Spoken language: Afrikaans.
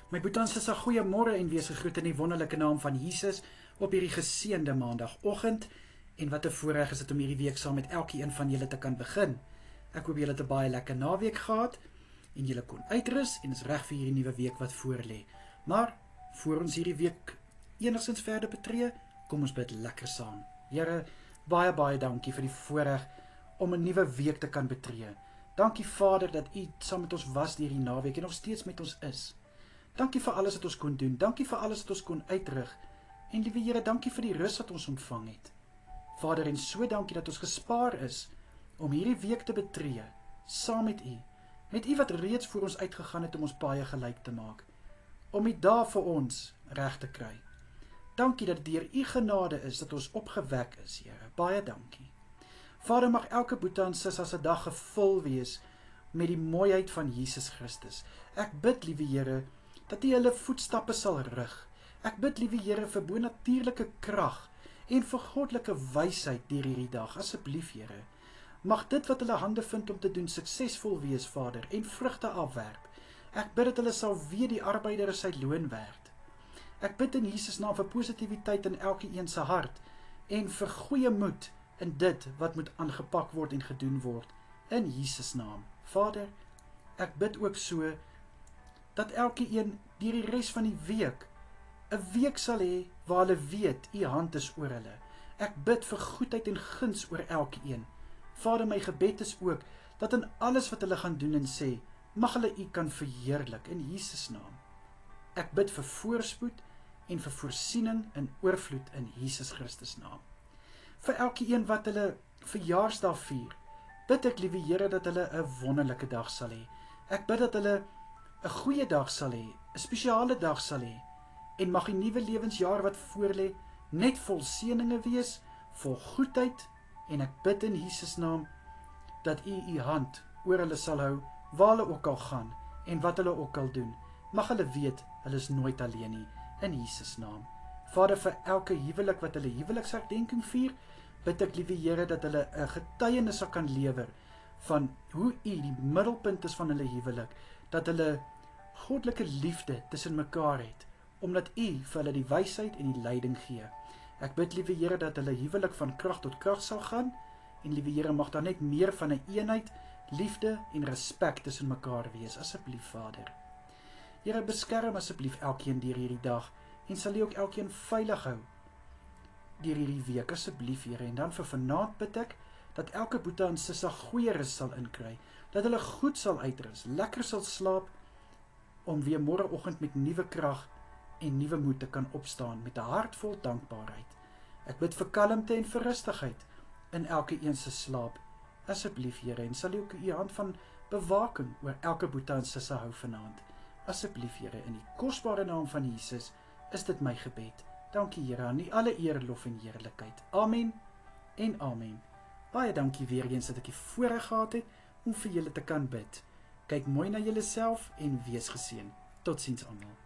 My boetans is 'n goeiemôre en wees gegroet in die wonderlike naam van Jesus op hierdie geseënde maandagooggend. En wat 'n voorreg is dit om hierdie week saam met elkeen van julle te kan begin. Ek hoop julle het 'n baie lekker naweek gehad en julle kon uitrus en is reg vir hierdie nuwe week wat voorlê. Maar voor ons hierdie week enigstens verder betree, kom ons bid lekker saam. Here, baie dankie vir die voorreg om 'n nuwe week te kan betree. Dankie Vader dat U saam met ons was deur die naweek en nog steeds met ons is. Dankie vir alles wat ons kon doen, dankie vir alles wat ons kon uitrig, en liewe Here, dankie vir die rus wat ons ontvang het. Vader, en so dankie dat ons gespaar is, om hierdie week te betree, saam met U wat reeds voor ons uitgegaan het om ons paie gelyk te maak, om die dae vir ons reg te kry. Dankie dat deur U genade is, dat ons opgewek is, Here, baie dankie. Vader, mag elke boete en sis as 'n dag gevul wees, met die mooiheid van Jesus Christus. Ek bid, liewe Here, dat U hulle voetstappe sal rig. Ek bid, liewe Here, vir bonatuurlike krag en vir goddelike wysheid deur hierdie dag. Asseblief, Here, mag dit wat hulle hande vind om te doen suksesvol wees, Vader, en vrugte afwerp. Ek bid dat hulle sal weet die arbeider is sy loon werd. Ek bid in Jesus naam vir positiwiteit in elkeen se hart en vir goeie moed in dit wat moet aangepak word en gedoen word. In Jesus naam. Vader, ek bid ook so dat elkeen deur die res van die week 'n week sal hê waar hulle weet U hand is oor hulle. Ek bid vir goedheid en guns oor elkeen. Vader, my gebed is ook dat in alles wat hulle gaan doen en sê, mag hulle U kan verheerlik in Jesus naam. Ek bid vir voorspoed en vir voorsiening in oorvloed in Jesus Christus naam. Vir elkeen wat hulle verjaarsdag vier, bid ek, liewe Here, dat hulle 'n wonderlike dag sal hê. Ek bid dat hulle 'n goeie dag sal hê, 'n spesiale dag sal hê, en mag die nuwe lewensjaar wat voorlê net vol seëninge wees, vol goedheid, en ek bid in Jesus naam dat U hand oor hulle sal hou, waar hulle ook al gaan en wat hulle ook al doen. Mag hulle weet, hulle is nooit alleen nie, in Jesus naam. Vader, vir elke huwelik wat hulle huweliksherdenking vier, bid ek, liewe Here, dat hulle 'n getuienis sal kan lewer van hoe U die middelpunt is van hulle huwelik, dat hulle goddelike liefde tussen mekaar het, omdat U vir hulle die wysheid en die leiding gee. Ek bid, liewe Here, dat hulle huwelik van krag tot krag sal gaan, en liewe Here, mag daar net meer van 'n eenheid, liefde en respek tussen mekaar wees, asseblief Vader. Here, beskerm asseblief elkeen deur hierdie dag, en sal U ook elkeen veilig hou deur hierdie week, asseblief Here. En dan vir vanaand bid ek, dat elke boete en sissa goeie rus sal inkry, dat hulle goed sal uitrus, lekker sal slaap, om weer môreoggend met nuwe krag en nuwe moed te kan opstaan, met 'n hart vol dankbaarheid. Ek bid vir kalmte en vir rustigheid in elkeen se slaap, asseblief Here, en sal U ook U hand van bewaking oor elke boete en sissa hou vanaand. Asseblief Here, in die kosbare naam van Jesus, is dit my gebed. Dankie Here, aan U alle eer, lof en heerlikheid. Amen en amen. Baie dankie weer eens dat ek die voorreg gehad het om vir julle te kan bid. Kyk mooi na julleself en wees geseën. Totsiens almal.